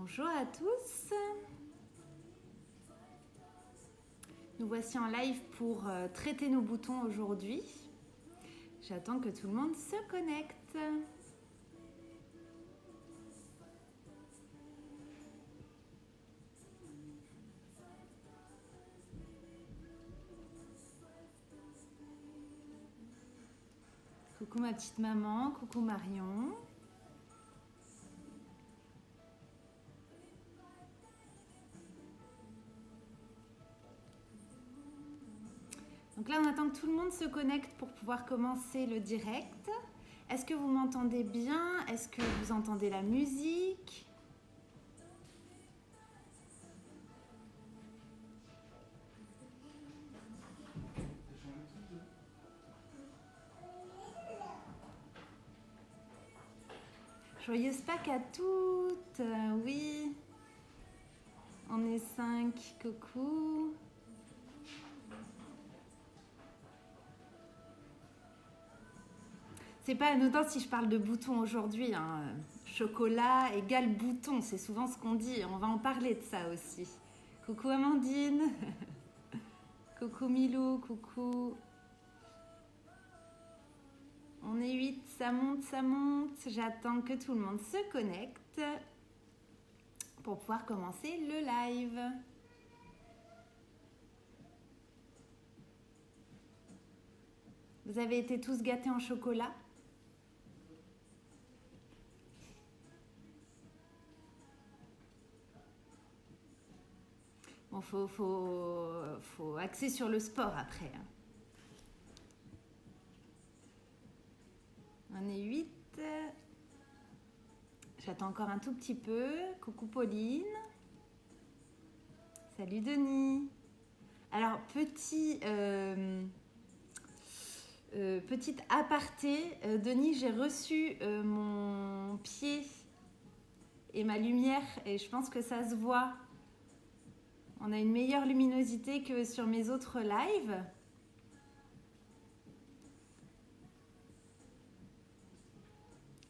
Bonjour à tous. Nous voici en live pour traiter nos boutons aujourd'hui. J'attends que tout le monde se connecte. Coucou ma petite maman, coucou Marion. Donc là, on attend que tout le monde se connecte pour pouvoir commencer le direct. Est-ce que vous m'entendez bien? Est-ce que vous entendez la musique? Joyeuse Pâques à toutes. Oui, on est 5, coucou. C'est pas anodin si je parle de boutons aujourd'hui, hein. Chocolat égale bouton, c'est souvent ce qu'on dit. On va en parler de ça aussi. Coucou Amandine. Coucou Milou, coucou. On est 8, ça monte, ça monte. J'attends que tout le monde se connecte pour pouvoir commencer le live. Vous avez été tous gâtés en chocolat ? Bon, faut axer sur le sport après. On est 8. J'attends encore un tout petit peu. Coucou Pauline. Salut Denis. Alors, petite aparté. Denis, j'ai reçu mon pied et ma lumière et je pense que ça se voit. On a une meilleure luminosité que sur mes autres lives.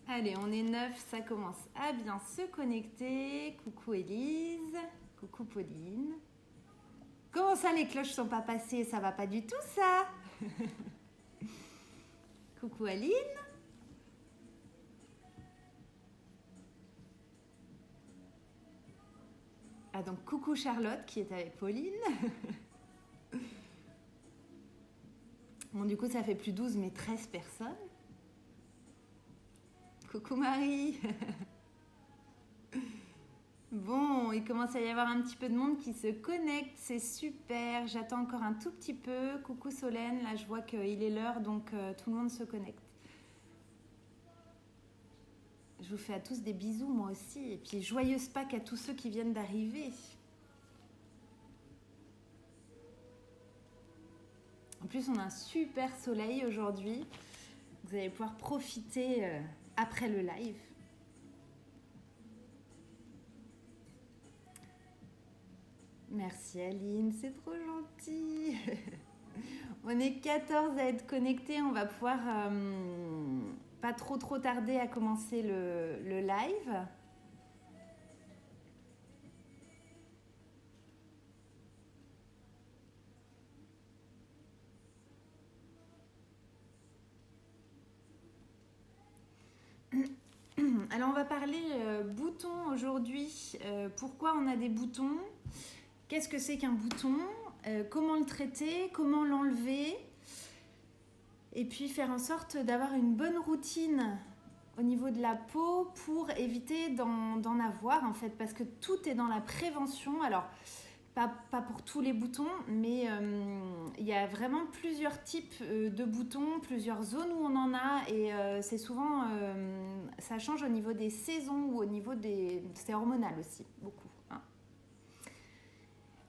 Allez, on est 9, ça commence à bien se connecter. Coucou Élise, coucou Pauline. Comment ça, les cloches sont pas passées? Ça va pas du tout, ça. Coucou Aline. Ah, donc coucou Charlotte qui est avec Pauline. Bon, du coup, ça fait plus 12, mais 13 personnes. Coucou Marie. Bon, il commence à y avoir un petit peu de monde qui se connecte, c'est super. J'attends encore un tout petit peu. Coucou Solène, là je vois qu'il est l'heure, donc tout le monde se connecte. Je vous fais à tous des bisous, moi aussi. Et puis joyeuse Pâques à tous ceux qui viennent d'arriver. En plus, on a un super soleil aujourd'hui. Vous allez pouvoir profiter après le live. Merci Aline, c'est trop gentil. On est 14 à être connectés. On va pouvoir pas trop tarder à commencer le live. Alors on va parler boutons aujourd'hui. Pourquoi on a des boutons? Qu'est-ce que c'est qu'un bouton? Comment le traiter? Comment l'enlever? Et puis faire en sorte d'avoir une bonne routine au niveau de la peau pour éviter d'en avoir en fait, parce que tout est dans la prévention. Alors pas pour tous les boutons, mais il y a vraiment plusieurs types de boutons, plusieurs zones où on en a, et c'est souvent ça change au niveau des saisons ou au niveau des... C'est hormonal aussi, beaucoup.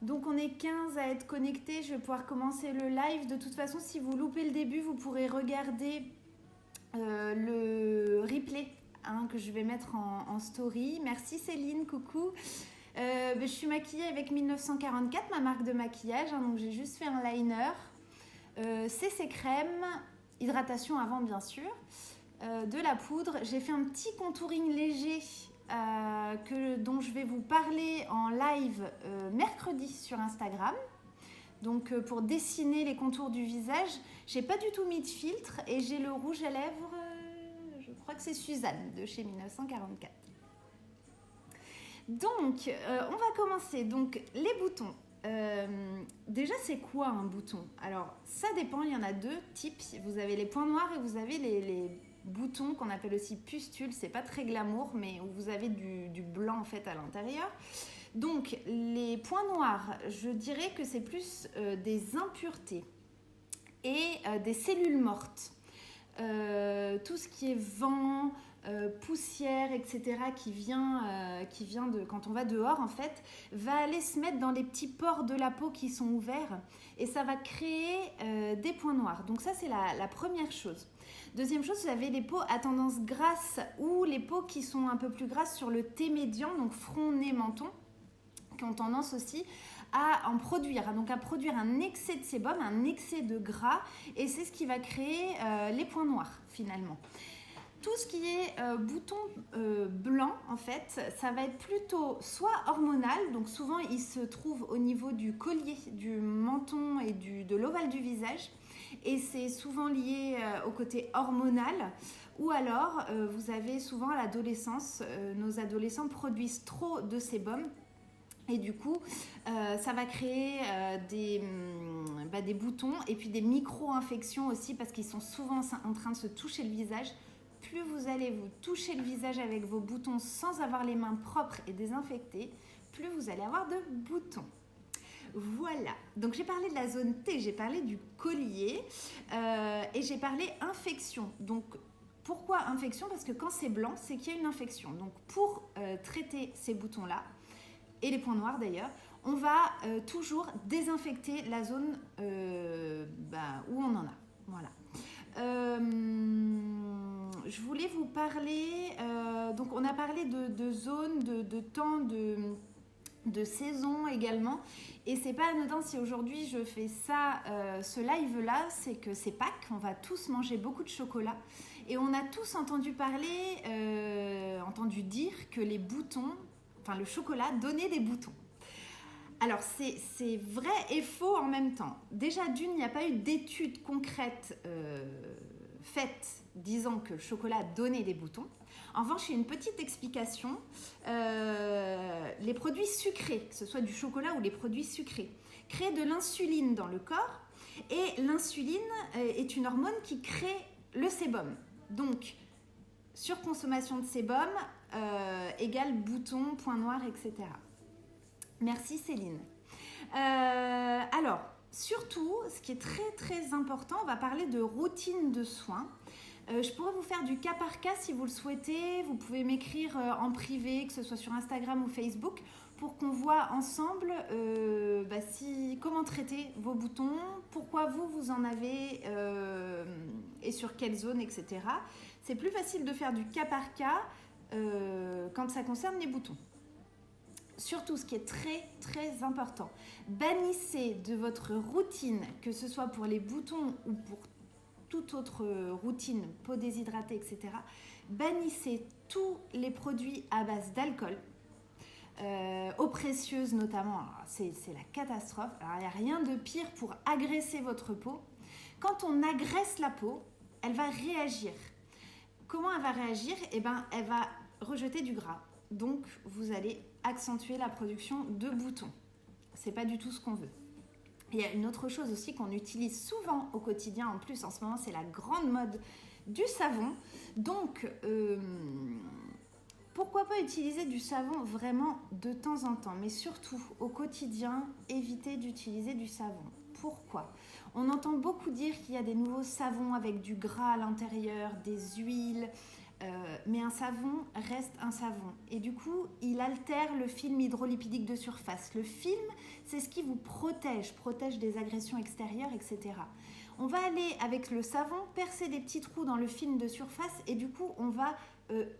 Donc on est 15 à être connectés, je vais pouvoir commencer le live. De toute façon, si vous loupez le début, vous pourrez regarder le replay que je vais mettre en story. Merci Céline, coucou. Je suis maquillée avec 1944, ma marque de maquillage, donc j'ai juste fait un liner. CC crème, hydratation avant bien sûr, de la poudre. J'ai fait un petit contouring léger dont je vais vous parler en live mercredi sur Instagram. Donc pour dessiner les contours du visage, j'ai pas du tout mis de filtre et j'ai le rouge à lèvres, je crois que c'est Suzanne de chez 1944. Donc on va commencer. Donc les boutons. Déjà c'est quoi un bouton? Alors ça dépend, il y en a deux types. Vous avez les points noirs et vous avez les boutons qu'on appelle aussi pustules. C'est pas très glamour, mais où vous avez du blanc en fait à l'intérieur. Donc, les points noirs, je dirais que c'est plus des impuretés et des cellules mortes. Tout ce qui est vent, poussière, etc., qui vient de quand on va dehors, en fait, va aller se mettre dans les petits pores de la peau qui sont ouverts et ça va créer des points noirs. Donc ça, c'est la première chose. Deuxième chose, vous avez les peaux à tendance grasse ou les peaux qui sont un peu plus grasses sur le T médian, donc front, nez, menton, qui ont tendance aussi à en produire, donc à produire un excès de sébum, un excès de gras, et c'est ce qui va créer les points noirs finalement. Tout ce qui est bouton blanc, en fait, ça va être plutôt soit hormonal, donc souvent il se trouve au niveau du collier, du menton et de l'ovale du visage, et c'est souvent lié au côté hormonal. Ou alors, vous avez souvent à l'adolescence, nos adolescents produisent trop de sébum. Et du coup, ça va créer des boutons et puis des micro-infections aussi parce qu'ils sont souvent en train de se toucher le visage. Plus vous allez vous toucher le visage avec vos boutons sans avoir les mains propres et désinfectées, plus vous allez avoir de boutons. Voilà, donc j'ai parlé de la zone T, j'ai parlé du collier et j'ai parlé infection. Donc pourquoi infection? Parce que quand c'est blanc, c'est qu'il y a une infection. Donc pour traiter ces boutons-là, et les points noirs d'ailleurs, on va toujours désinfecter la zone où on en a. Voilà. Je voulais vous parler, donc on a parlé de zones, de temps, de saison également. Et c'est pas anodin si aujourd'hui je fais ça, ce live-là, c'est que c'est Pâques, on va tous manger beaucoup de chocolat. Et on a tous entendu dire que les boutons, enfin le chocolat donnait des boutons. Alors c'est vrai et faux en même temps. Déjà d'une, il n'y a pas eu d'études concrètes faites disant que le chocolat donnait des boutons. En revanche, il y a une petite explication. Les produits sucrés, que ce soit du chocolat ou les produits sucrés, créent de l'insuline dans le corps et l'insuline est une hormone qui crée le sébum. Donc, surconsommation de sébum égale boutons, points noirs, etc. Merci Céline. Alors, surtout, ce qui est très très important, on va parler de routine de soins. Je pourrais vous faire du cas par cas si vous le souhaitez. Vous pouvez m'écrire en privé, que ce soit sur Instagram ou Facebook, pour qu'on voit ensemble comment traiter vos boutons, pourquoi vous en avez et sur quelle zone, etc. C'est plus facile de faire du cas par cas quand ça concerne les boutons. Surtout, ce qui est très très important, bannissez de votre routine, que ce soit pour les boutons ou pour toute autre routine, peau déshydratée, etc. Bannissez tous les produits à base d'alcool, eau précieuse notamment. Alors, c'est la catastrophe. Alors, il n'y a rien de pire pour agresser votre peau. Quand on agresse la peau, elle va réagir. Comment elle va réagir? Elle va rejeter du gras. Donc, vous allez accentuer la production de boutons. C'est pas du tout ce qu'on veut. Il y a une autre chose aussi qu'on utilise souvent au quotidien. En plus, en ce moment, c'est la grande mode du savon. Donc, pourquoi pas utiliser du savon vraiment de temps en temps? Mais surtout, au quotidien, évitez d'utiliser du savon. Pourquoi? On entend beaucoup dire qu'il y a des nouveaux savons avec du gras à l'intérieur, des huiles... mais un savon reste un savon et du coup il altère le film hydrolipidique de surface. Le film, c'est ce qui vous protège des agressions extérieures, etc. On va aller avec le savon percer des petits trous dans le film de surface et du coup on va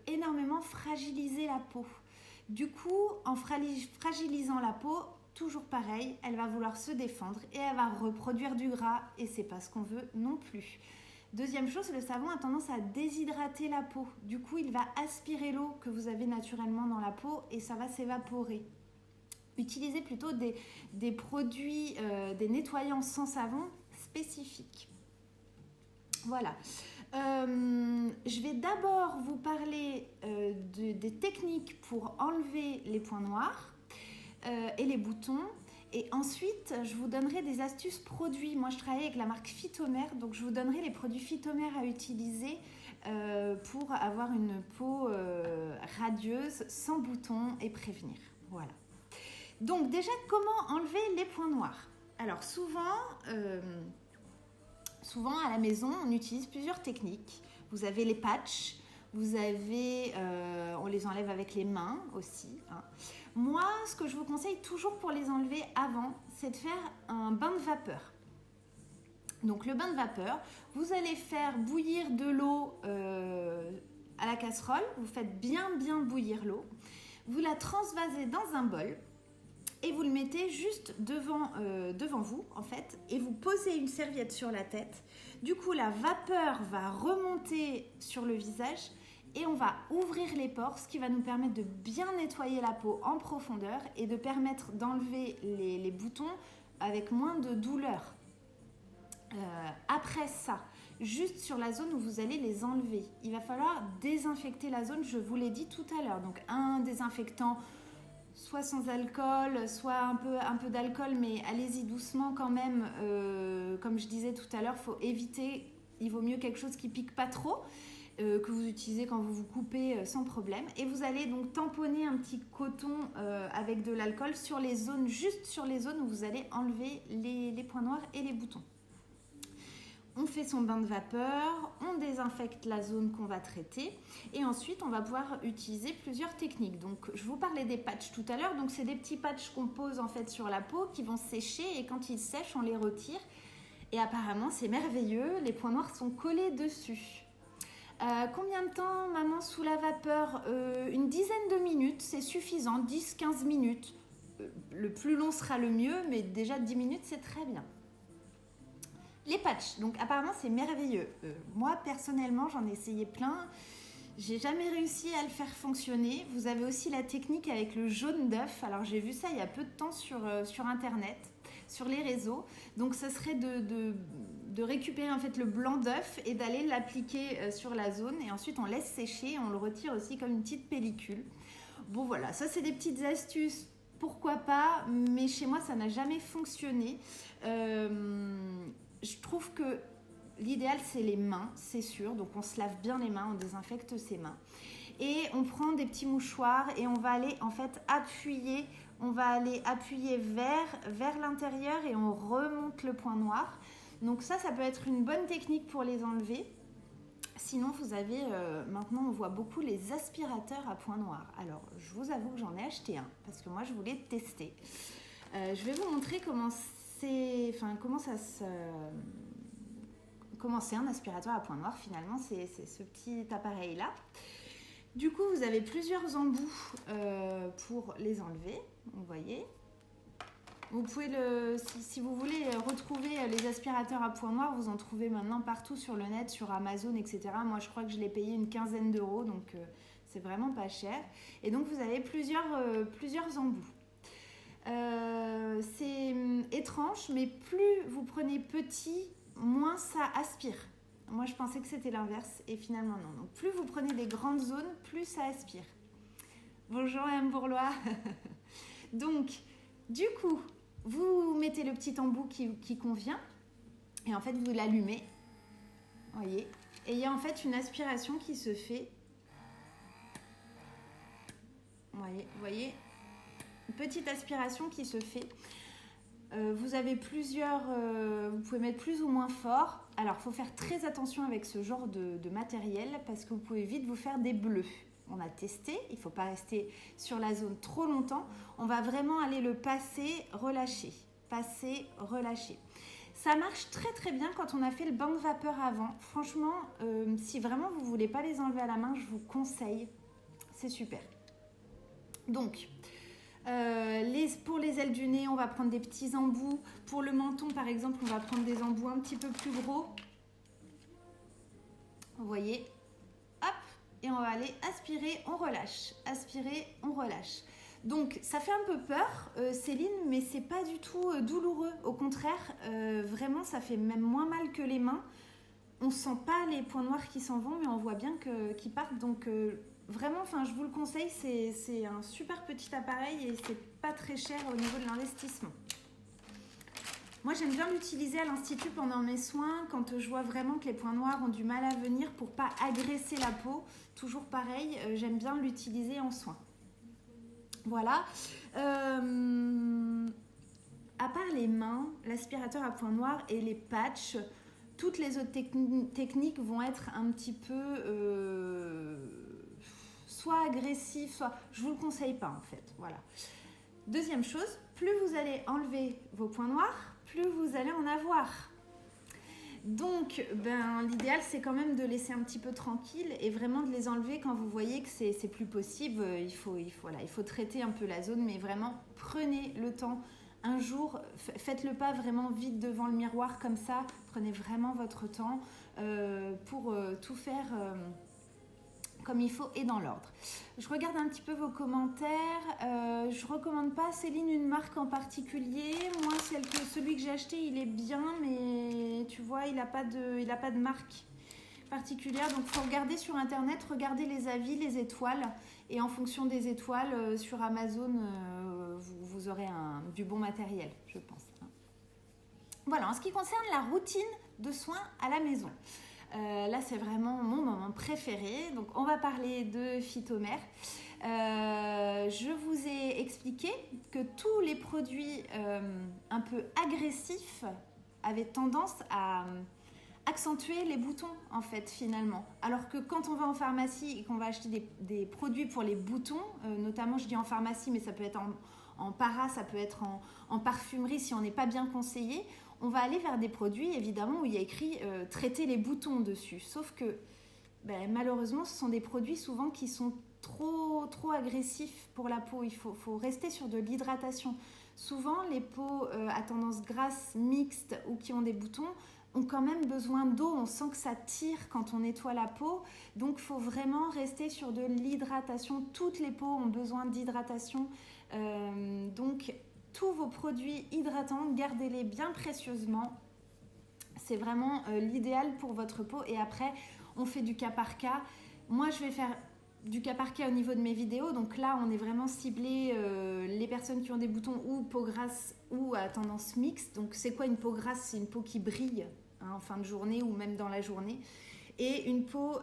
énormément fragiliser la peau. Du coup, en fragilisant la peau, toujours pareil, elle va vouloir se défendre et elle va reproduire du gras et c'est pas ce qu'on veut non plus. Deuxième chose, le savon a tendance à déshydrater la peau. Du coup, il va aspirer l'eau que vous avez naturellement dans la peau et ça va s'évaporer. Utilisez plutôt des produits, des nettoyants sans savon spécifiques. Voilà. Je vais d'abord vous parler des techniques pour enlever les points noirs et les boutons. Et ensuite, je vous donnerai des astuces produits. Moi, je travaille avec la marque Phytomère, donc je vous donnerai les produits Phytomère à utiliser pour avoir une peau radieuse, sans boutons et prévenir. Voilà. Donc déjà, comment enlever les points noirs? Alors souvent à la maison, on utilise plusieurs techniques. Vous avez les patchs, vous avez, on les enlève avec les mains aussi. Hein. Moi, ce que je vous conseille toujours pour les enlever avant, c'est de faire un bain de vapeur. Donc le bain de vapeur, vous allez faire bouillir de l'eau à la casserole. Vous faites bien bouillir l'eau. Vous la transvasez dans un bol. Et vous le mettez juste devant vous, en fait, et vous posez une serviette sur la tête. Du coup, la vapeur va remonter sur le visage et on va ouvrir les pores, ce qui va nous permettre de bien nettoyer la peau en profondeur et de permettre d'enlever les boutons avec moins de douleur. Après ça, juste sur la zone où vous allez les enlever, il va falloir désinfecter la zone, je vous l'ai dit tout à l'heure. Donc, un désinfectant soit sans alcool, soit un peu d'alcool, mais allez-y doucement quand même. Comme je disais tout à l'heure, il faut éviter, il vaut mieux quelque chose qui pique pas trop, que vous utilisez quand vous vous coupez sans problème. Et vous allez donc tamponner un petit coton avec de l'alcool sur les zones, juste sur les zones où vous allez enlever les points noirs et les boutons. On fait son bain de vapeur, on désinfecte la zone qu'on va traiter et ensuite on va pouvoir utiliser plusieurs techniques. Donc je vous parlais des patchs tout à l'heure, donc c'est des petits patchs qu'on pose en fait sur la peau qui vont sécher et quand ils sèchent on les retire et apparemment c'est merveilleux, les points noirs sont collés dessus. Combien de temps maman sous la vapeur? Une dizaine de minutes, c'est suffisant, 10-15 minutes. Le plus long sera le mieux, mais déjà 10 minutes c'est très bien. Les patchs, donc apparemment c'est merveilleux. Moi personnellement j'en ai essayé plein, j'ai jamais réussi à le faire fonctionner. Vous avez aussi la technique avec le jaune d'œuf. Alors j'ai vu ça il y a peu de temps sur internet, sur les réseaux. Donc ça serait de récupérer en fait le blanc d'œuf et d'aller l'appliquer sur la zone et ensuite on laisse sécher et on le retire aussi comme une petite pellicule. Bon voilà, ça c'est des petites astuces. Pourquoi pas, mais chez moi ça n'a jamais fonctionné. Je trouve que l'idéal c'est les mains, c'est sûr. Donc on se lave bien les mains, on désinfecte ses mains. Et on prend des petits mouchoirs et on va aller en fait appuyer. On va aller appuyer vers l'intérieur et on remonte le point noir. Donc ça peut être une bonne technique pour les enlever. Sinon vous avez, maintenant on voit beaucoup les aspirateurs à point noir. Alors je vous avoue que j'en ai acheté un parce que moi je voulais tester. Je vais vous montrer comment c'est un aspirateur à point noir finalement, c'est ce petit appareil là. Du coup vous avez plusieurs embouts pour les enlever, vous voyez. Vous pouvez si vous voulez retrouver les aspirateurs à point noir, vous en trouvez maintenant partout sur le net, sur Amazon, etc. Moi je crois que je l'ai payé une quinzaine d'euros, donc c'est vraiment pas cher. Et donc vous avez plusieurs embouts. C'est étrange, mais plus vous prenez petit, moins ça aspire. Moi, je pensais que c'était l'inverse, et finalement non. Donc, plus vous prenez des grandes zones, plus ça aspire. Bonjour, Mme Bourlois. Donc, du coup, vous mettez le petit embout qui convient, et en fait, vous l'allumez. Voyez. Et il y a en fait une aspiration qui se fait. Voyez. Petite aspiration qui se fait. Vous avez vous pouvez mettre plus ou moins fort. Alors, il faut faire très attention avec ce genre de matériel parce que vous pouvez vite vous faire des bleus. On a testé, il ne faut pas rester sur la zone trop longtemps. On va vraiment aller le passer, relâcher. Passer, relâcher. Ça marche très très bien quand on a fait le bain de vapeur avant. Franchement, si vraiment vous ne voulez pas les enlever à la main, je vous conseille. C'est super. Donc, pour les ailes du nez, on va prendre des petits embouts. Pour le menton, par exemple, on va prendre des embouts un petit peu plus gros. vous voyez, hop, et on va aller aspirer, on relâche, aspirer, on relâche. Donc ça fait un peu peur, Céline, mais c'est pas du tout douloureux. Au contraire, vraiment, ça fait même moins mal que les mains. On sent pas les points noirs qui s'en vont, mais on voit bien qu'ils partent. Donc vraiment, je vous le conseille, c'est un super petit appareil et c'est pas très cher au niveau de l'investissement. Moi, j'aime bien l'utiliser à l'Institut pendant mes soins, quand je vois vraiment que les points noirs ont du mal à venir pour pas agresser la peau. Toujours pareil, j'aime bien l'utiliser en soins. Voilà. À part les mains, l'aspirateur à points noirs et les patchs, toutes les autres techniques vont être un petit peu soit agressives, soit... Je vous le conseille pas en fait. Voilà. Deuxième chose, plus vous allez enlever vos points noirs, plus vous allez en avoir. Donc, l'idéal, c'est quand même de laisser un petit peu tranquille et vraiment de les enlever quand vous voyez que c'est plus possible. Il faut traiter un peu la zone, mais vraiment, prenez le temps. Un jour, faites-le pas vraiment vite devant le miroir comme ça. Prenez vraiment votre temps pour tout faire comme il faut et dans l'ordre. Je regarde un petit peu vos commentaires. Je recommande pas, Céline, une marque en particulier. Moi, celui que j'ai acheté, il est bien, mais tu vois, il a pas de marque particulière. Donc, il faut regarder sur Internet, regarder les avis, les étoiles. Et en fonction des étoiles, sur Amazon, vous aurez du bon matériel, je pense. Voilà, en ce qui concerne la routine de soins à la maison. Là, c'est vraiment mon moment préféré. Donc, on va parler de Phytomer. Je vous ai expliqué que tous les produits un peu agressifs avaient tendance à accentuer les boutons, en fait, finalement. Alors que quand on va en pharmacie et qu'on va acheter des produits pour les boutons, notamment, je dis en pharmacie, mais ça peut être en para, ça peut être en parfumerie si on n'est pas bien conseillé, on va aller vers des produits, évidemment, où il y a écrit « traiter les boutons » dessus. Sauf que, malheureusement, ce sont des produits souvent qui sont trop agressifs pour la peau. Il faut rester sur de l'hydratation. Souvent, les peaux à tendance grasse, mixte ou qui ont des boutons ont quand même besoin d'eau. On sent que ça tire quand on nettoie la peau. Donc, il faut vraiment rester sur de l'hydratation. Toutes les peaux ont besoin d'hydratation. Donc, tous vos produits hydratants, gardez-les bien précieusement. C'est vraiment l'idéal pour votre peau. Et après, on fait du cas par cas. Moi, je vais faire du cas par cas au niveau de mes vidéos. Donc là, on est vraiment ciblé les personnes qui ont des boutons ou peau grasse ou à tendance mixte. Donc, c'est quoi une peau grasse? C'est une peau qui brille en fin de journée ou même dans la journée. Et une peau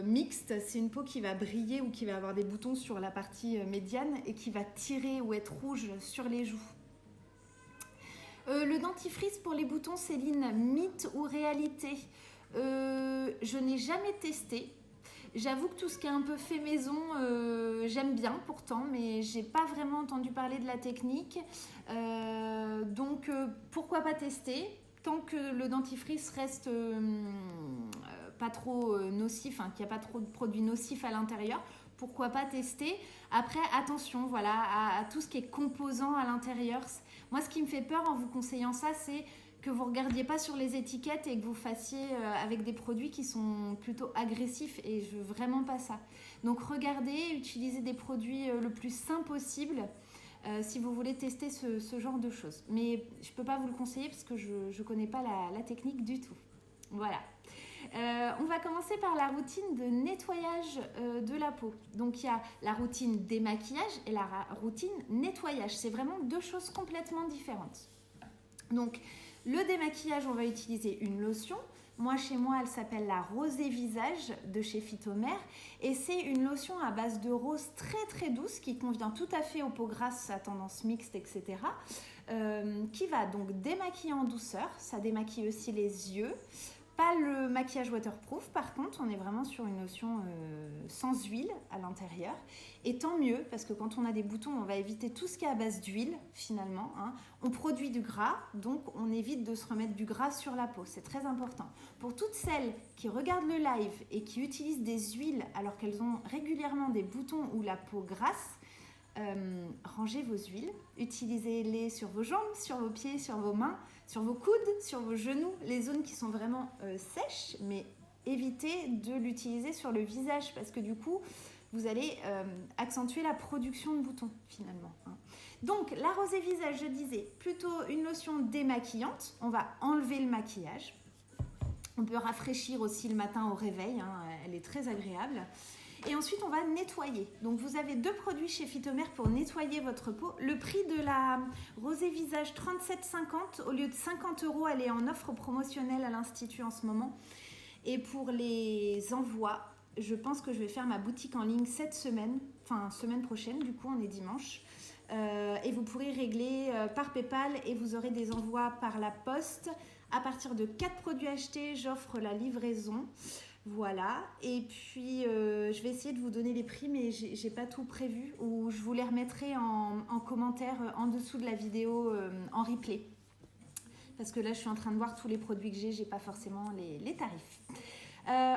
mixte, c'est une peau qui va briller ou qui va avoir des boutons sur la partie médiane et qui va tirer ou être rouge sur les joues. Le dentifrice pour les boutons, Céline, mythe ou réalité? Je n'ai jamais testé. J'avoue que tout ce qui est un peu fait maison, j'aime bien pourtant, mais j'ai pas vraiment entendu parler de la technique. Donc, pourquoi pas tester? Tant que le dentifrice reste pas trop nocif, qu'il n'y a pas trop de produits nocifs à l'intérieur, pourquoi pas tester? Après, attention, voilà, à tout ce qui est composant à l'intérieur. Moi, ce qui me fait peur en vous conseillant ça, c'est que vous ne regardiez pas sur les étiquettes et que vous fassiez avec des produits qui sont plutôt agressifs, et je veux vraiment pas ça. Donc, regardez, utilisez des produits le plus sain possible si vous voulez tester ce genre de choses. Mais je ne peux pas vous le conseiller parce que je ne connais pas la technique du tout. Voilà. On va commencer par la routine de nettoyage de la peau. Donc, il y a la routine démaquillage et la routine nettoyage. C'est vraiment deux choses complètement différentes. Donc, le démaquillage, on va utiliser une lotion. Moi, chez moi, elle s'appelle la Rosée Visage de chez Phytomer. Et c'est une lotion à base de rose très douce qui convient tout à fait aux peaux grasses à tendance mixte, etc. Qui va donc démaquiller en douceur. Ça démaquille aussi les yeux. Pas le maquillage waterproof, par contre, on est vraiment sur une lotion sans huile à l'intérieur. Et tant mieux, parce que quand on a des boutons, on va éviter tout ce qui est à base d'huile, finalement. On produit du gras, donc on évite de se remettre du gras sur la peau. C'est très important. Pour toutes celles qui regardent le live et qui utilisent des huiles alors qu'elles ont régulièrement des boutons ou la peau grasse, rangez vos huiles, utilisez-les sur vos jambes, sur vos pieds, sur vos mains, sur vos coudes, sur vos genoux, les zones qui sont vraiment sèches, mais éviter de l'utiliser sur le visage parce que du coup, vous allez accentuer la production de boutons finalement. Donc, la rosée visage, je disais, plutôt une lotion démaquillante. On va enlever le maquillage. On peut rafraîchir aussi le matin au réveil, elle est très agréable. Et ensuite, on va nettoyer. Donc, vous avez 2 produits chez Phytomère pour nettoyer votre peau. Le prix de la rosée visage, 37,50 €. Au lieu de 50 €, elle est en offre promotionnelle à l'Institut en ce moment. Et pour les envois, je pense que je vais faire ma boutique en ligne cette semaine, enfin semaine prochaine, du coup on est dimanche. Et vous pourrez régler par PayPal et vous aurez des envois par la poste. À partir de 4 produits achetés, j'offre la livraison. Voilà, et puis je vais essayer de vous donner les prix, mais j'ai pas tout prévu, ou je vous les remettrai en commentaire en dessous de la vidéo en replay. Parce que là, je suis en train de voir tous les produits que j'ai pas forcément les tarifs.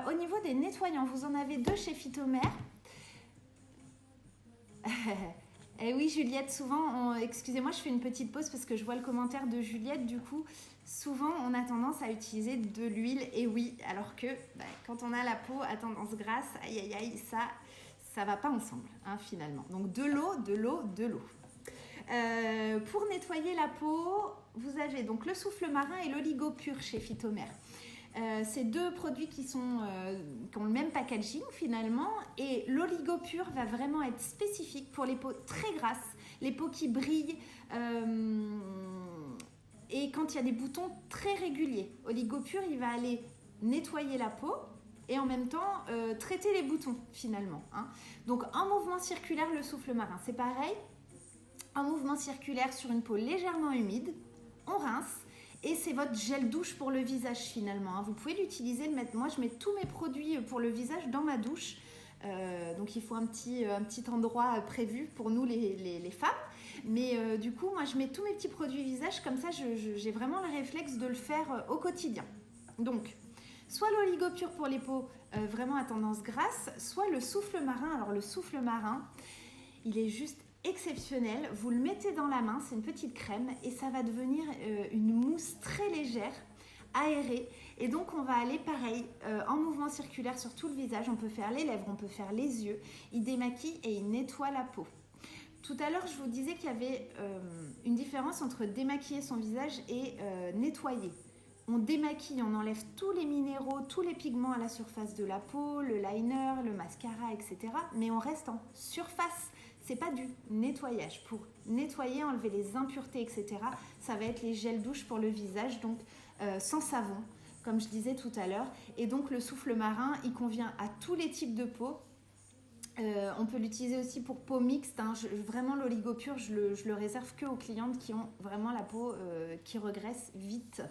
Au niveau des nettoyants, vous en avez 2 chez Phytomère. Et oui, Juliette, souvent, excusez-moi, je fais une petite pause parce que je vois le commentaire de Juliette, du coup, souvent, on a tendance à utiliser de l'huile, et oui, alors que quand on a la peau à tendance grasse, aïe, aïe, aïe, ça va pas ensemble, finalement. Donc, de l'eau, de l'eau, de l'eau. Pour nettoyer la peau, vous avez donc le souffle marin et l'oligopure chez Phytomère. C'est 2 produits qui ont le même packaging finalement, et l'oligopure va vraiment être spécifique pour les peaux très grasses, les peaux qui brillent et quand il y a des boutons très réguliers. Oligopure, il va aller nettoyer la peau et en même temps traiter les boutons finalement. Donc en mouvement circulaire, le souffle marin, c'est pareil. En mouvement circulaire sur une peau légèrement humide, on rince. Et c'est votre gel douche pour le visage finalement. Vous pouvez l'utiliser, moi je mets tous mes produits pour le visage dans ma douche. Donc il faut un petit endroit prévu pour nous les femmes. Mais du coup, moi je mets tous mes petits produits visage, comme ça j'ai vraiment le réflexe de le faire au quotidien. Donc, soit l'oligopure pour les peaux vraiment à tendance grasse, soit le souffle marin. Alors le souffle marin, il est juste exceptionnel. Vous le mettez dans la main, c'est une petite crème et ça va devenir une mousse très légère, aérée, et donc on va aller pareil en mouvement circulaire sur tout le visage. On peut faire les lèvres, on peut faire les yeux. Il démaquille et il nettoie la peau. Tout à l'heure, je vous disais qu'il y avait une différence entre démaquiller son visage et nettoyer. On démaquille, on enlève tous les minéraux, tous les pigments à la surface de la peau, le liner, le mascara, etc. Mais on reste en surface. C'est pas du nettoyage. Pour nettoyer, enlever les impuretés, etc., ça va être les gels douche pour le visage, donc sans savon, comme je disais tout à l'heure. Et donc le souffle marin, il convient à tous les types de peau. On peut l'utiliser aussi pour peau mixte. Vraiment, l'oligopure, je le réserve que aux clientes qui ont vraiment la peau qui regraisse vite.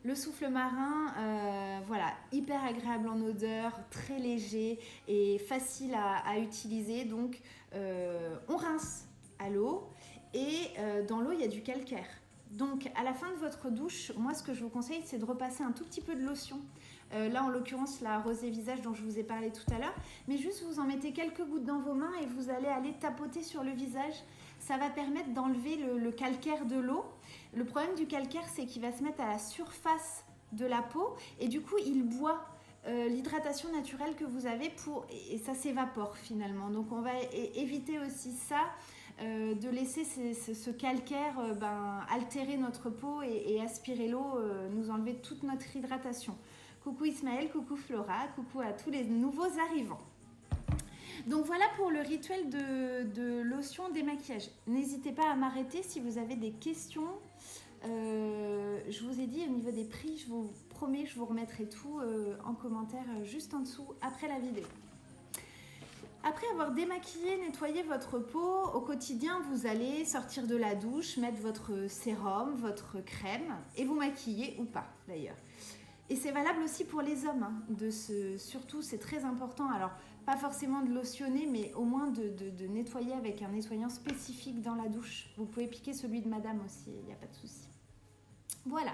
Le souffle marin, voilà, hyper agréable en odeur, très léger et facile à utiliser. Donc, on rince à l'eau et dans l'eau, il y a du calcaire. Donc, à la fin de votre douche, moi, ce que je vous conseille, c'est de repasser un tout petit peu de lotion. Là, en l'occurrence, la rosée visage dont je vous ai parlé tout à l'heure. Mais juste, vous en mettez quelques gouttes dans vos mains et vous allez aller tapoter sur le visage. Ça va permettre d'enlever le calcaire de l'eau. Le problème du calcaire, c'est qu'il va se mettre à la surface de la peau et du coup, il boit l'hydratation naturelle que vous avez et ça s'évapore finalement. Donc, on va éviter aussi ça, de laisser ce calcaire altérer notre peau et aspirer l'eau, nous enlever toute notre hydratation. Coucou Ismaël, coucou Flora, coucou à tous les nouveaux arrivants. Donc voilà pour le rituel de lotion démaquillage. N'hésitez pas à m'arrêter si vous avez des questions. Je vous ai dit au niveau des prix, je vous promets, je vous remettrai tout en commentaire juste en dessous après la vidéo. Après avoir démaquillé, nettoyé votre peau, au quotidien, vous allez sortir de la douche, mettre votre sérum, votre crème et vous maquiller ou pas d'ailleurs. Et c'est valable aussi pour les hommes, surtout c'est très important, alors pas forcément de lotionner, mais au moins de nettoyer avec un nettoyant spécifique dans la douche. Vous pouvez piquer celui de madame aussi, il n'y a pas de souci. Voilà.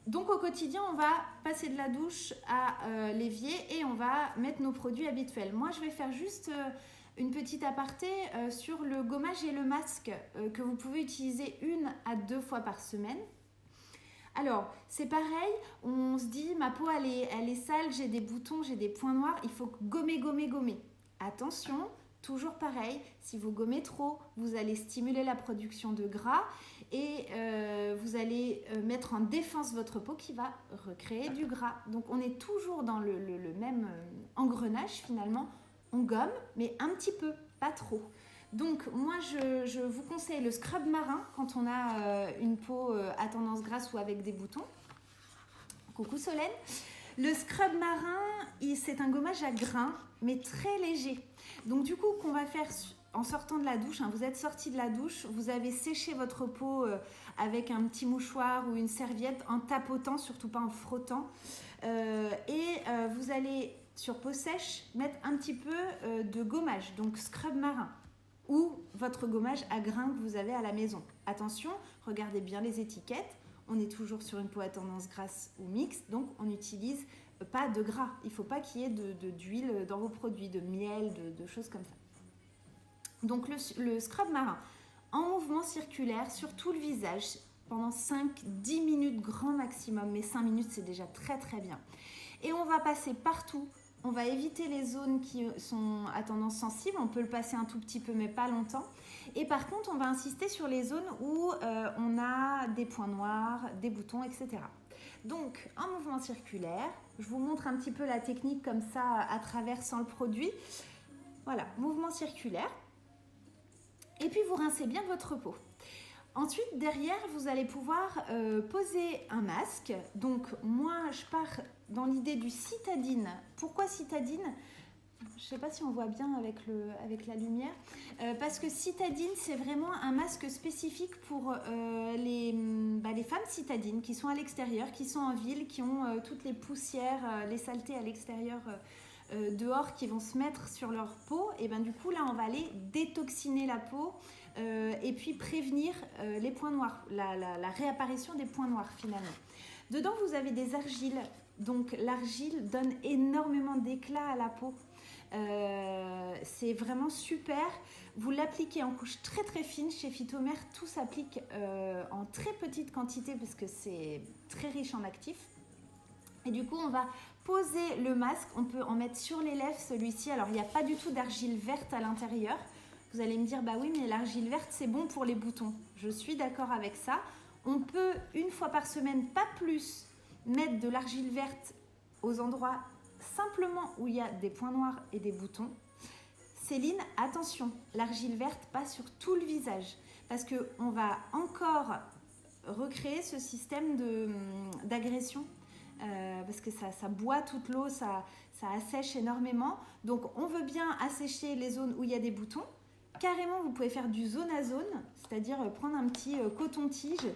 Donc au quotidien, on va passer de la douche à l'évier et on va mettre nos produits habituels. Moi, je vais faire juste une petite aparté sur le gommage et le masque que vous pouvez utiliser 1 à 2 fois par semaine. Alors, c'est pareil, on se dit, ma peau, elle est sale, j'ai des boutons, j'ai des points noirs, il faut gommer, gommer, gommer. Attention, toujours pareil, si vous gommez trop, vous allez stimuler la production de gras et vous allez mettre en défense votre peau qui va recréer du gras. Donc, on est toujours dans le même engrenage finalement. On gomme, mais un petit peu, pas trop. Donc, moi, je vous conseille le scrub marin quand on a une peau à tendance grasse ou avec des boutons. Coucou Solène. Le scrub marin, c'est un gommage à grains, mais très léger. Donc, du coup, qu'on va faire en sortant de la douche, vous êtes sorti de la douche, vous avez séché votre peau avec un petit mouchoir ou une serviette en tapotant, surtout pas en frottant. Vous allez, sur peau sèche, mettre un petit peu de gommage, donc scrub marin. Ou votre gommage à grains que vous avez à la maison. Attention, regardez bien les étiquettes. On est toujours sur une peau à tendance grasse ou mixte, donc on n'utilise pas de gras. Il ne faut pas qu'il y ait d'huile dans vos produits, de miel, de choses comme ça. Donc le scrub marin en mouvement circulaire sur tout le visage pendant 5-10 minutes grand maximum, mais 5 minutes c'est déjà très très bien. Et on va passer partout. On va éviter les zones qui sont à tendance sensible. On peut le passer un tout petit peu, mais pas longtemps. Et par contre, on va insister sur les zones où on a des points noirs, des boutons, etc. Donc, en mouvement circulaire, je vous montre un petit peu la technique comme ça à travers sans le produit. Voilà, mouvement circulaire. Et puis, vous rincez bien votre peau. Ensuite, derrière, vous allez pouvoir poser un masque. Donc, moi, je pars dans l'idée du citadine. Pourquoi citadine ? Je ne sais pas si on voit bien avec la lumière. Parce que citadine, c'est vraiment un masque spécifique pour les femmes citadines qui sont à l'extérieur, qui sont en ville, qui ont toutes les poussières, les saletés à l'extérieur dehors qui vont se mettre sur leur peau. Et bien du coup, là, on va aller détoxiner la peau et puis prévenir les points noirs, la réapparition des points noirs finalement. Dedans, vous avez des argiles. Donc, l'argile donne énormément d'éclat à la peau. C'est vraiment super. Vous l'appliquez en couche très très fine. Chez Phytomer, tout s'applique en très petite quantité parce que c'est très riche en actifs. Et du coup, on va poser le masque. On peut en mettre sur les lèvres, celui-ci. Alors, il n'y a pas du tout d'argile verte à l'intérieur. Vous allez me dire, bah oui, mais l'argile verte, c'est bon pour les boutons. Je suis d'accord avec ça. On peut, une fois par semaine, pas plus, mettre de l'argile verte aux endroits simplement où il y a des points noirs et des boutons. Céline, attention, l'argile verte pas sur tout le visage parce qu'on va encore recréer ce système d'agression parce que ça boit toute l'eau, ça assèche énormément. Donc on veut bien assécher les zones où il y a des boutons. Carrément, vous pouvez faire du zone à zone, c'est-à-dire prendre un petit coton-tige.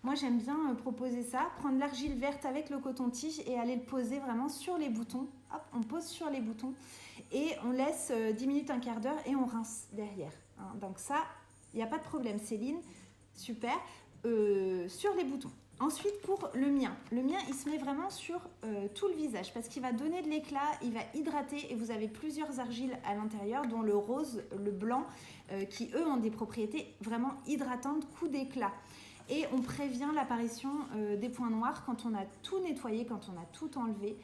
Moi, j'aime bien proposer ça, prendre l'argile verte avec le coton-tige et aller le poser vraiment sur les boutons. Hop, on pose sur les boutons et on laisse 10 minutes, un quart d'heure et on rince derrière. Donc ça, il n'y a pas de problème, Céline. Super. Sur les boutons. Ensuite, pour le mien, il se met vraiment sur tout le visage parce qu'il va donner de l'éclat, il va hydrater et vous avez plusieurs argiles à l'intérieur, dont le rose, le blanc, qui eux ont des propriétés vraiment hydratantes, coup d'éclat. Et on prévient l'apparition des points noirs quand on a tout nettoyé, quand on a tout enlevé.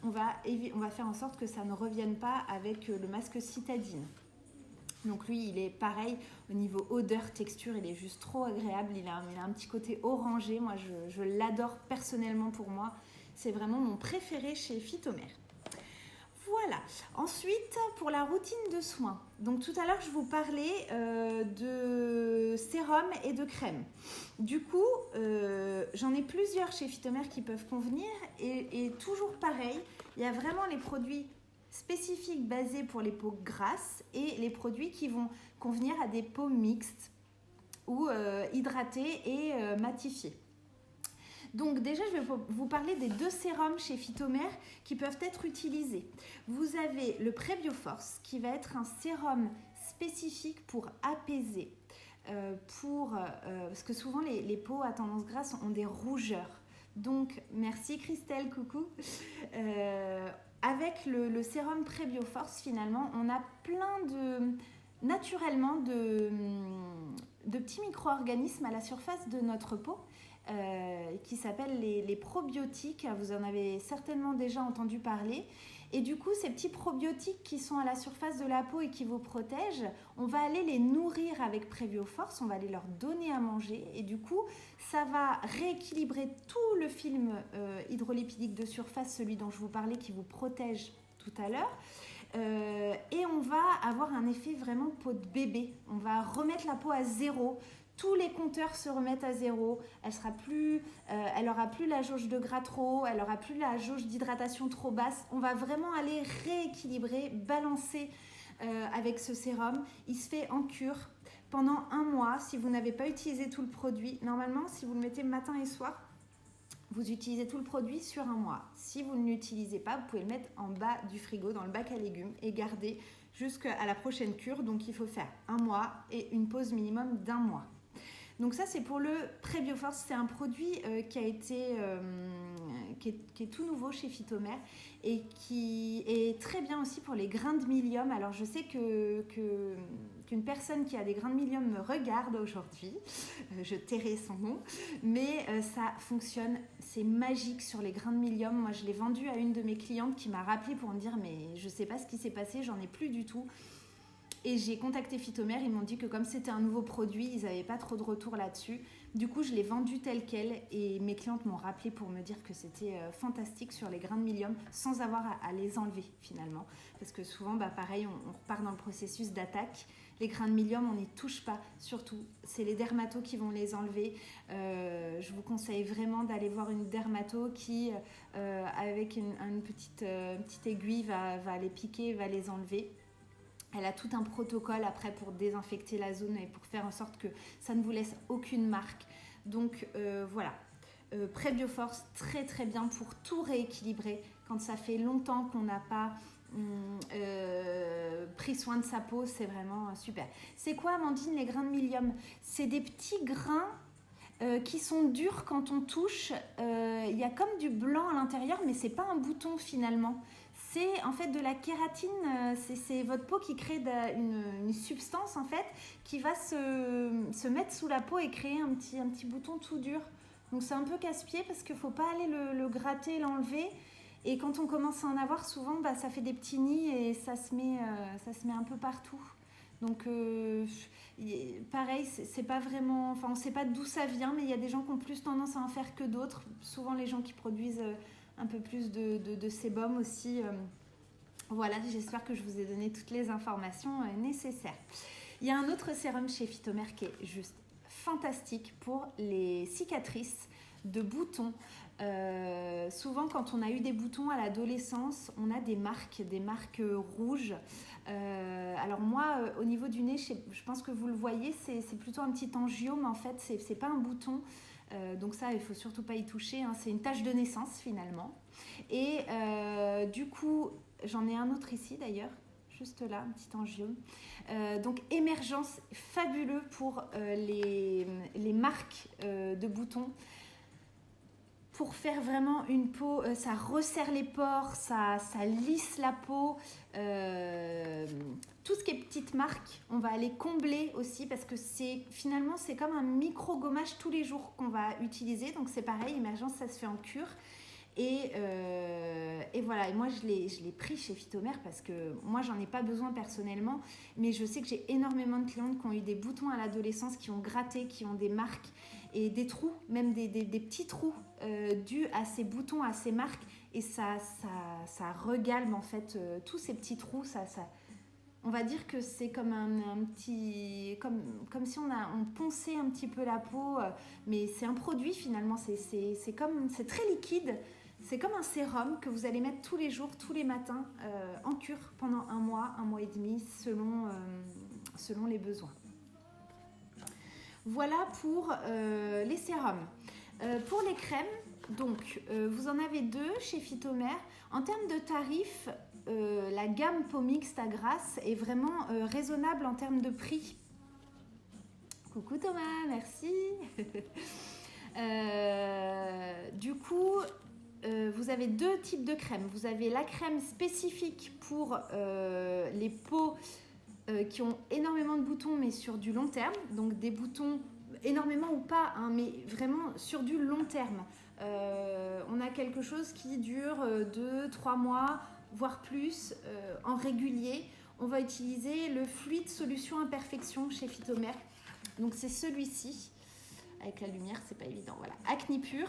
On va faire en sorte que ça ne revienne pas avec le masque citadine. Donc lui, il est pareil au niveau odeur, texture, il est juste trop agréable. Il a un petit côté orangé. Moi, je l'adore personnellement pour moi. C'est vraiment mon préféré chez Phytomer. Voilà. Ensuite, pour la routine de soins. Donc tout à l'heure, je vous parlais de sérum et de crème. Du coup, j'en ai plusieurs chez Phytomer qui peuvent convenir. Et toujours pareil, il y a vraiment les produits spécifiques basés pour les peaux grasses et les produits qui vont convenir à des peaux mixtes ou hydratées et matifiées. Donc déjà, je vais vous parler des 2 sérums chez Phytomer qui peuvent être utilisés. Vous avez le Prébioforce qui va être un sérum spécifique pour apaiser, parce que souvent les peaux à tendance grasse ont des rougeurs. Donc, merci Christelle, coucou. Avec le sérum Prébioforce, finalement, on a naturellement de petits micro-organismes à la surface de notre peau qui s'appellent les probiotiques. Vous en avez certainement déjà entendu parler. Et du coup, ces petits probiotiques qui sont à la surface de la peau et qui vous protègent, on va aller les nourrir avec PrevioForce, on va aller leur donner à manger. Et du coup, ça va rééquilibrer tout le film hydrolipidique de surface, celui dont je vous parlais, qui vous protège tout à l'heure. Et on va avoir un effet vraiment peau de bébé. On va remettre la peau à zéro. Tous les compteurs se remettent à zéro. Elle aura plus la jauge de gras trop haut, elle aura plus la jauge d'hydratation trop basse. On va vraiment aller rééquilibrer, balancer avec ce sérum. Il se fait en cure pendant 1 mois. Si vous n'avez pas utilisé tout le produit, normalement, si vous le mettez matin et soir, vous utilisez tout le produit sur 1 mois. Si vous ne l'utilisez pas, vous pouvez le mettre en bas du frigo, dans le bac à légumes et garder jusqu'à la prochaine cure. Donc, il faut faire 1 mois et une pause minimum d'1 mois. Donc ça, c'est pour le PrevioForce. C'est un produit qui est tout nouveau chez Phytomer et qui est très bien aussi pour les grains de mylium. Alors, je sais qu'une personne qui a des grains de mylium me regarde aujourd'hui. Je tairai son nom. Mais ça fonctionne. C'est magique sur les grains de mylium. Moi, je l'ai vendu à une de mes clientes qui m'a rappelé pour me dire « Mais je ne sais pas ce qui s'est passé, j'en ai plus du tout ». Et j'ai contacté Phytomer, ils m'ont dit que comme c'était un nouveau produit, ils n'avaient pas trop de retour là-dessus. Du coup, je l'ai vendu tel quel et mes clientes m'ont rappelé pour me dire que c'était fantastique sur les grains de mylium sans avoir à les enlever finalement. Parce que souvent, pareil, on repart dans le processus d'attaque. Les grains de mylium, on n'y touche pas, surtout. C'est les dermatos qui vont les enlever. Je vous conseille vraiment d'aller voir une dermato qui, avec une petite aiguille, va les piquer, va les enlever. Elle a tout un protocole après pour désinfecter la zone et pour faire en sorte que ça ne vous laisse aucune marque. Donc voilà, PrevioForce, très très bien pour tout rééquilibrer. Quand ça fait longtemps qu'on n'a pas pris soin de sa peau, c'est vraiment super. C'est quoi, Amandine, les grains de mylium? C'est des petits grains qui sont durs quand on touche. Il y a comme du blanc à l'intérieur, mais c'est pas un bouton finalement. C'est en fait de la kératine, c'est votre peau qui crée une substance en fait qui va se mettre sous la peau et créer un petit bouton tout dur. Donc c'est un peu casse-pied parce qu'il ne faut pas aller le gratter, l'enlever. Et quand on commence à en avoir, souvent ça fait des petits nids et ça se met un peu partout. Donc pareil, c'est pas vraiment, enfin on ne sait pas d'où ça vient, mais il y a des gens qui ont plus tendance à en faire que d'autres. Souvent les gens qui produisent un peu plus de sébum aussi. Voilà, j'espère que je vous ai donné toutes les informations nécessaires. Il y a un autre sérum chez Phytomer qui est juste fantastique pour les cicatrices de boutons. Souvent, quand on a eu des boutons à l'adolescence, on a des marques rouges. Alors moi, au niveau du nez, je pense que vous le voyez, c'est plutôt un petit angiome en fait, c'est pas un bouton. Donc ça, il ne faut surtout pas y toucher, hein. C'est une tache de naissance finalement. Et du coup, j'en ai un autre ici d'ailleurs, juste là, un petit angiome. Donc émergence, fabuleux pour les marques de boutons. Pour faire vraiment une peau, ça resserre les pores, ça lisse la peau. Tout ce qui est petites marques, on va aller combler aussi parce que finalement c'est comme un micro-gommage tous les jours qu'on va utiliser. Donc c'est pareil, émergence, ça se fait en cure. Et voilà, et moi je l'ai pris chez Phytomer parce que moi j'en ai pas besoin personnellement, mais je sais que j'ai énormément de clientes qui ont eu des boutons à l'adolescence, qui ont gratté, qui ont des marques et des trous, même des petits trous dus à ces boutons, à ces marques, et ça regalme en fait tous ces petits trous. On va dire que c'est comme un petit, comme si on ponçait un petit peu la peau, mais c'est un produit finalement, c'est très liquide. C'est comme un sérum que vous allez mettre tous les jours, tous les matins, en cure pendant 1 mois et demi, selon les besoins. Voilà pour les sérums. Pour les crèmes, donc, vous en avez 2 chez Phytomer. En termes de tarifs, la gamme Peau Mixte à Grasse est vraiment raisonnable en termes de prix. Coucou Thomas, merci. Du coup, vous avez 2 types de crèmes. Vous avez la crème spécifique pour les peaux qui ont énormément de boutons mais sur du long terme, donc des boutons énormément ou pas, hein, mais vraiment sur du long terme. On a quelque chose qui dure 2-3 mois, voire plus, en régulier. On va utiliser le fluide solution imperfection chez Phytomer. Donc c'est celui-ci. Avec la lumière, c'est pas évident. Voilà, Acne Pur.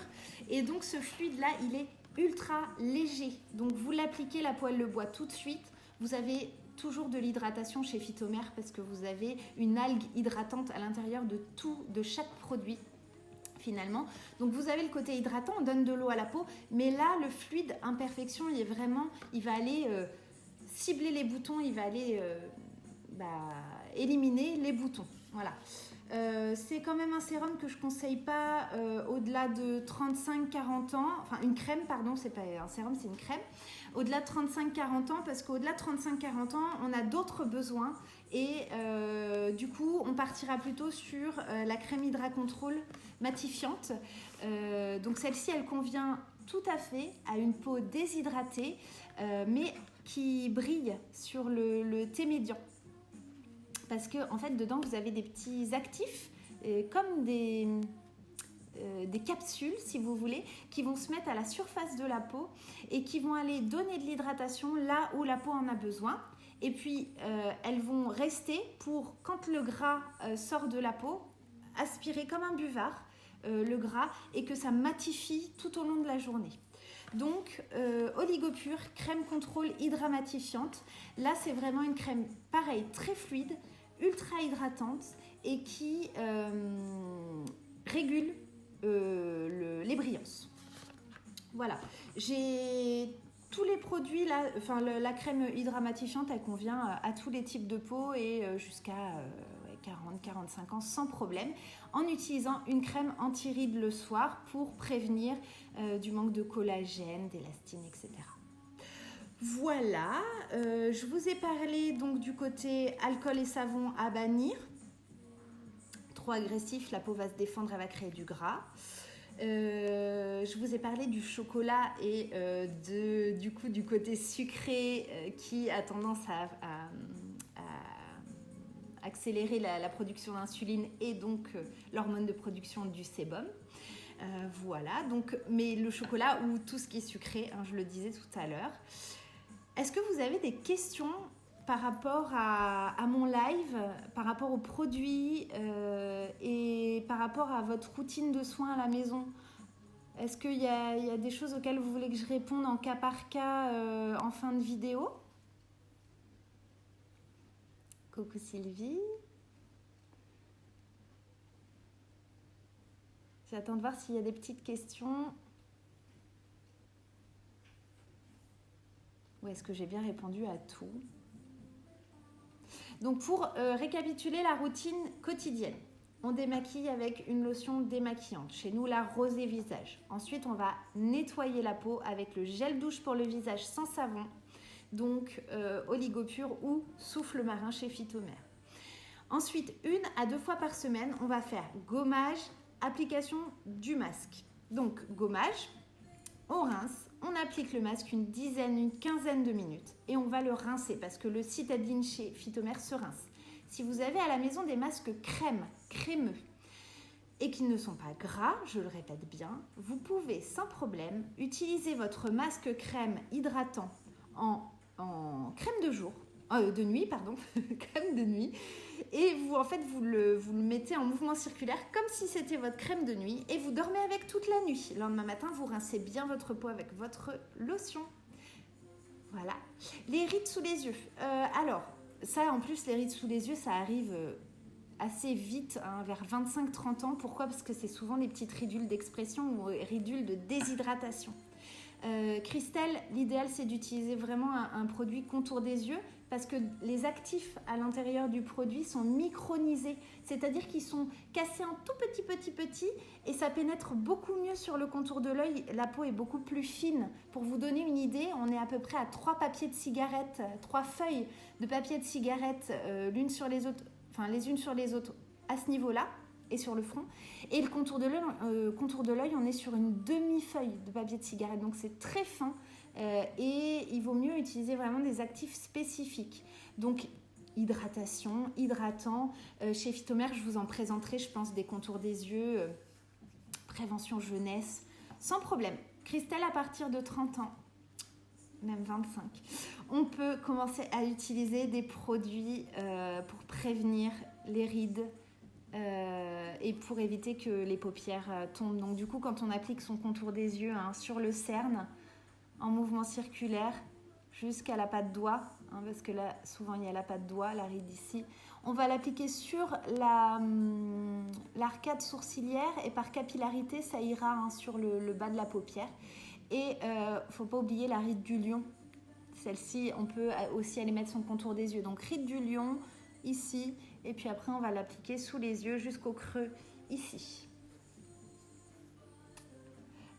Et donc ce fluide-là, il est ultra léger. Donc vous l'appliquez, la peau elle le boit tout de suite. Vous avez toujours de l'hydratation chez Phytomer parce que vous avez une algue hydratante à l'intérieur de chaque produit finalement. Donc vous avez le côté hydratant, on donne de l'eau à la peau, mais là le fluide imperfection, il va aller cibler les boutons, il va aller éliminer les boutons. Voilà. C'est quand même un sérum que je conseille pas au-delà de 35-40 ans, enfin une crème pardon, c'est pas un sérum, c'est une crème, au-delà de 35-40 ans, parce qu'au-delà de 35-40 ans, on a d'autres besoins et du coup, on partira plutôt sur la crème Hydra Control matifiante. Donc celle-ci, elle convient tout à fait à une peau déshydratée, mais qui brille sur le thé médian. Parce que en fait, dedans, vous avez des petits actifs, comme des capsules, si vous voulez, qui vont se mettre à la surface de la peau et qui vont aller donner de l'hydratation là où la peau en a besoin. Et puis, elles vont rester pour, quand le gras sort de la peau, aspirer comme un buvard le gras et que ça matifie tout au long de la journée. Donc, Oligopure, crème contrôle hydra matifiante. Là, c'est vraiment une crème, pareil, très fluide, ultra hydratante et qui régule les brillances. Voilà, j'ai tous les produits là, enfin la crème hydra matifiante, elle convient à tous les types de peau et jusqu'à 40-45 ans sans problème, en utilisant une crème anti-rides le soir pour prévenir du manque de collagène, d'élastine, etc. Voilà, je vous ai parlé donc du côté alcool et savon à bannir. Trop agressif, la peau va se défendre, elle va créer du gras. Je vous ai parlé du chocolat et du coup du côté sucré qui a tendance à accélérer la production d'insuline et donc l'hormone de production du sébum. Voilà, donc, mais le chocolat ou tout ce qui est sucré, hein, je le disais tout à l'heure. Est-ce que vous avez des questions par rapport à mon live, par rapport aux produits et par rapport à votre routine de soins à la maison? Est-ce qu'il y a des choses auxquelles vous voulez que je réponde en cas par cas en fin de vidéo? Coucou Sylvie. J'attends de voir s'il y a des petites questions. Ou est-ce que j'ai bien répondu à tout? Donc pour récapituler la routine quotidienne, on démaquille avec une lotion démaquillante. Chez nous, la rosée visage. Ensuite, on va nettoyer la peau avec le gel douche pour le visage sans savon. Donc Oligopure ou souffle marin chez Phytomer. Ensuite, 1 à 2 fois par semaine, on va faire gommage, application du masque. Donc gommage, on rince, on applique le masque une quinzaine de minutes et on va le rincer parce que le citadine chez Phytomer se rince. Si vous avez à la maison des masques crémeux et qui ne sont pas gras, je le répète bien, vous pouvez sans problème utiliser votre masque crème hydratant en crème de jour, de nuit, pardon, crème de nuit, et vous le mettez en mouvement circulaire comme si c'était votre crème de nuit et vous dormez avec toute la nuit. Le lendemain matin, vous rincez bien votre peau avec votre lotion. Voilà. Les rides sous les yeux. Alors, ça en plus, les rides sous les yeux, ça arrive assez vite, hein, vers 25-30 ans. Pourquoi? Parce que c'est souvent des petites ridules d'expression ou ridules de déshydratation. Christelle, l'idéal c'est d'utiliser vraiment un produit contour des yeux parce que les actifs à l'intérieur du produit sont micronisés, c'est-à-dire qu'ils sont cassés en tout petits et ça pénètre beaucoup mieux sur le contour de l'œil. La peau est beaucoup plus fine. Pour vous donner une idée, on est à peu près à 3 papiers de cigarette, 3 feuilles de papier de cigarette les unes sur les autres à ce niveau-là et sur le front. Et le contour de l'œil, on est sur une demi-feuille de papier de cigarette, donc c'est très fin et il vaut mieux utiliser vraiment des actifs spécifiques. Donc hydratation, hydratant. Chez Phytomère, je vous en présenterai, je pense, des contours des yeux, prévention jeunesse, sans problème. Christelle, à partir de 30 ans, même 25, on peut commencer à utiliser des produits pour prévenir les rides et pour éviter que les paupières tombent. Donc du coup, quand on applique son contour des yeux sur le cerne, en mouvement circulaire, jusqu'à la patte doigt, parce que là, souvent, il y a la patte doigt, la ride ici, on va l'appliquer sur l'arcade sourcilière et par capillarité, ça ira sur le bas de la paupière. Et il ne faut pas oublier la ride du lion. Celle-ci, on peut aussi aller mettre son contour des yeux. Donc ride du lion, ici, et puis après, on va l'appliquer sous les yeux jusqu'au creux, ici.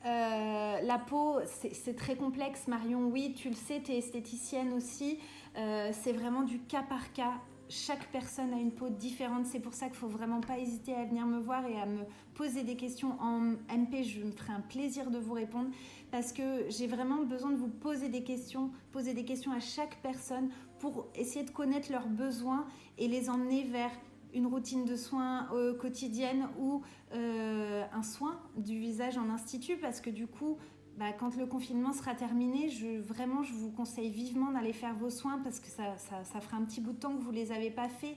La peau, c'est très complexe, Marion. Oui, tu le sais, tu es esthéticienne aussi. C'est vraiment du cas par cas. Chaque personne a une peau différente. C'est pour ça qu'il ne faut vraiment pas hésiter à venir me voir et à me poser des questions en MP. Je me ferai un plaisir de vous répondre parce que j'ai vraiment besoin de vous poser des questions à chaque personne pour essayer de connaître leurs besoins et les emmener vers une routine de soins quotidienne ou un soin du visage en institut parce que du coup, quand le confinement sera terminé, je vous conseille vivement d'aller faire vos soins parce que ça fera un petit bout de temps que vous ne les avez pas fait.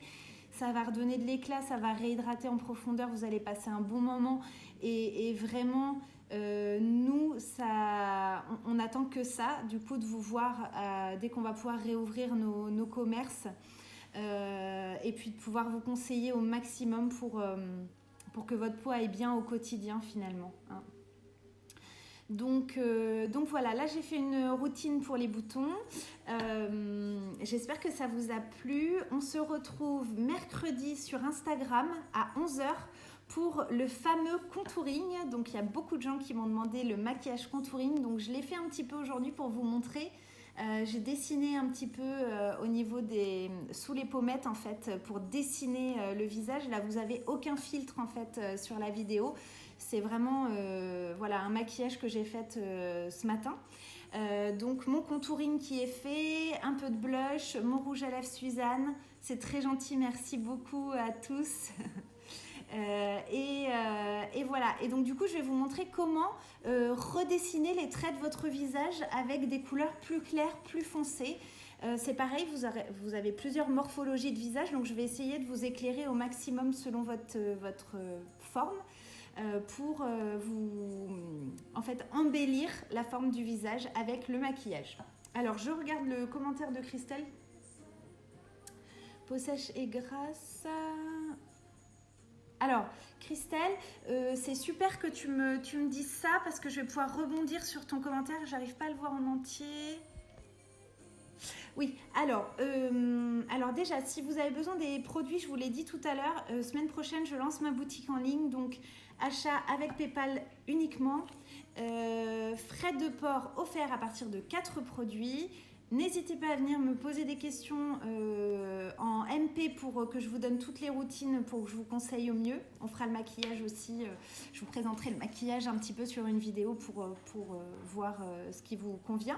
Ça va redonner de l'éclat, ça va réhydrater en profondeur, vous allez passer un bon moment et vraiment, nous, on n'attend que ça, du coup, de vous voir dès qu'on va pouvoir réouvrir nos commerces. Et puis de pouvoir vous conseiller au maximum pour que votre peau aille bien au quotidien finalement. Donc voilà, là j'ai fait une routine pour les boutons. J'espère que ça vous a plu. On se retrouve mercredi sur Instagram à 11h pour le fameux contouring. Donc il y a beaucoup de gens qui m'ont demandé le maquillage contouring. Donc je l'ai fait un petit peu aujourd'hui pour vous montrer. J'ai dessiné un petit peu au niveau sous les pommettes en fait pour dessiner le visage. Là vous avez aucun filtre en fait sur la vidéo. C'est vraiment un maquillage que j'ai fait ce matin. Donc mon contouring qui est fait, un peu de blush, mon rouge à lèvres Suzanne. C'est très gentil, merci beaucoup à tous. Et voilà. Et donc du coup je vais vous montrer comment redessiner les traits de votre visage avec des couleurs plus claires, plus foncées. C'est pareil, vous avez plusieurs morphologies de visage, donc je vais essayer de vous éclairer au maximum selon votre forme pour vous en fait embellir la forme du visage avec le maquillage. Alors je regarde le commentaire de Christelle. Peau sèche et grasse. Alors, Christelle, c'est super que tu me dises ça parce que je vais pouvoir rebondir sur ton commentaire. J'arrive pas à le voir en entier. Oui, alors déjà, si vous avez besoin des produits, je vous l'ai dit tout à l'heure, semaine prochaine, je lance ma boutique en ligne. Donc, achat avec PayPal uniquement. Frais de port offerts à partir de 4 produits. N'hésitez pas à venir me poser des questions en MP pour que je vous donne toutes les routines pour que je vous conseille au mieux. On fera le maquillage aussi. Je vous présenterai le maquillage un petit peu sur une vidéo pour voir ce qui vous convient.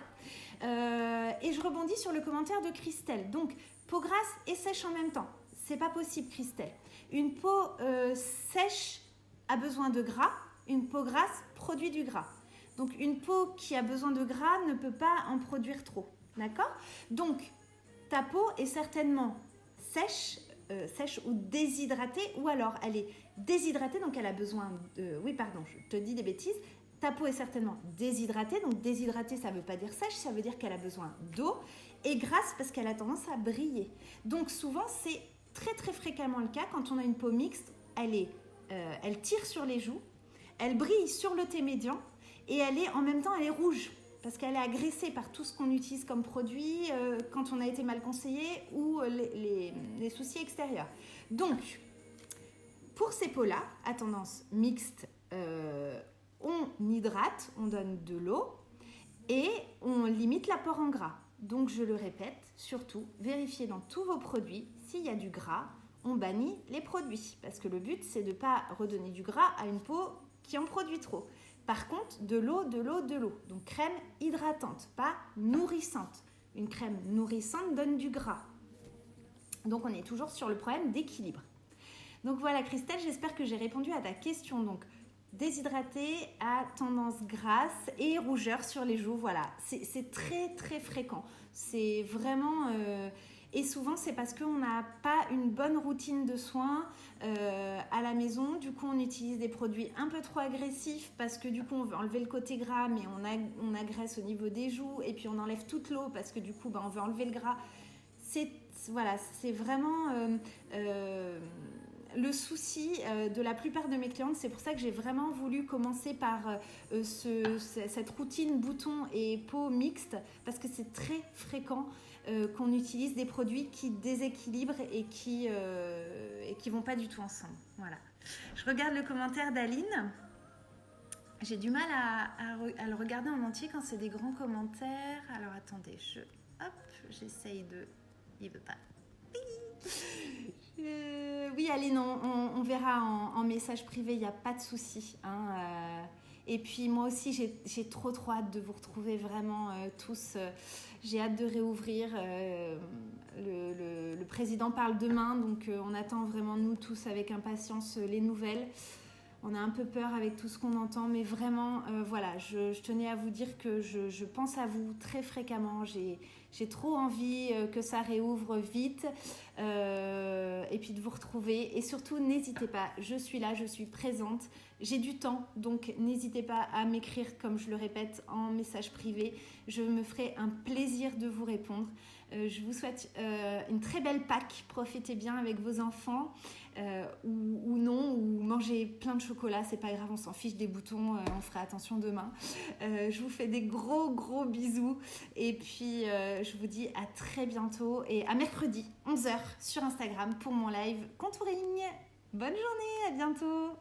Et je rebondis sur le commentaire de Christelle. Donc, peau grasse et sèche en même temps. C'est pas possible, Christelle. Une peau sèche a besoin de gras. Une peau grasse produit du gras. Donc, une peau qui a besoin de gras ne peut pas en produire trop. D'accord? Donc, ta peau est certainement sèche ou déshydratée, ou alors elle est déshydratée, donc elle a besoin de... Oui, pardon, je te dis des bêtises. Ta peau est certainement déshydratée, donc déshydratée, ça ne veut pas dire sèche, ça veut dire qu'elle a besoin d'eau, et grasse parce qu'elle a tendance à briller. Donc, souvent, c'est très très fréquemment le cas quand on a une peau mixte, elle tire sur les joues, elle brille sur le T médian, et en même temps, elle est rouge. Parce qu'elle est agressée par tout ce qu'on utilise comme produit quand on a été mal conseillé ou les soucis extérieurs. Donc, pour ces peaux-là, à tendance mixte, on hydrate, on donne de l'eau et on limite l'apport en gras. Donc, je le répète, surtout, vérifiez dans tous vos produits s'il y a du gras, on bannit les produits. Parce que le but, c'est de ne pas redonner du gras à une peau qui en produit trop. Par contre, de l'eau. Donc, crème hydratante, pas nourrissante. Une crème nourrissante donne du gras. Donc on est toujours sur le problème d'équilibre. Donc voilà Christelle, j'espère que j'ai répondu à ta question. Donc déshydraté à tendance grasse et rougeur sur les joues, voilà, c'est très très fréquent. C'est vraiment... et souvent c'est parce qu'on n'a pas une bonne routine de soins à la maison. Du coup on utilise des produits un peu trop agressifs parce que du coup on veut enlever le côté gras, mais on agresse au niveau des joues, et puis on enlève toute l'eau parce que du coup on veut enlever le gras. Voilà, c'est vraiment le souci de la plupart de mes clientes. C'est pour ça que j'ai vraiment voulu commencer par cette routine bouton et peau mixte, parce que c'est très fréquent qu'on utilise des produits qui déséquilibrent et qui vont pas du tout ensemble. Voilà. Je regarde le commentaire d'Aline. J'ai du mal à le regarder en entier quand c'est des grands commentaires. Alors attendez, j'essaye de... Il veut pas. Oui, Aline, on verra en message privé, il n'y a pas de souci. Et puis moi aussi, j'ai trop hâte de vous retrouver vraiment tous. J'ai hâte de réouvrir. Le président parle demain, donc on attend vraiment nous tous avec impatience les nouvelles. On a un peu peur avec tout ce qu'on entend, mais vraiment, voilà, je tenais à vous dire que je pense à vous très fréquemment. J'ai trop envie que ça réouvre vite et puis de vous retrouver. Et surtout, n'hésitez pas, je suis là, je suis présente. J'ai du temps, donc n'hésitez pas à m'écrire, comme je le répète, en message privé. Je me ferai un plaisir de vous répondre. Je vous souhaite une très belle Pâques. Profitez bien avec vos enfants ou non, ou mangez plein de chocolat. C'est pas grave, on s'en fiche des boutons, on fera attention demain. Je vous fais des gros bisous. Et puis, je vous dis à très bientôt et à mercredi, 11h sur Instagram pour mon live contouring. Bonne journée, à bientôt.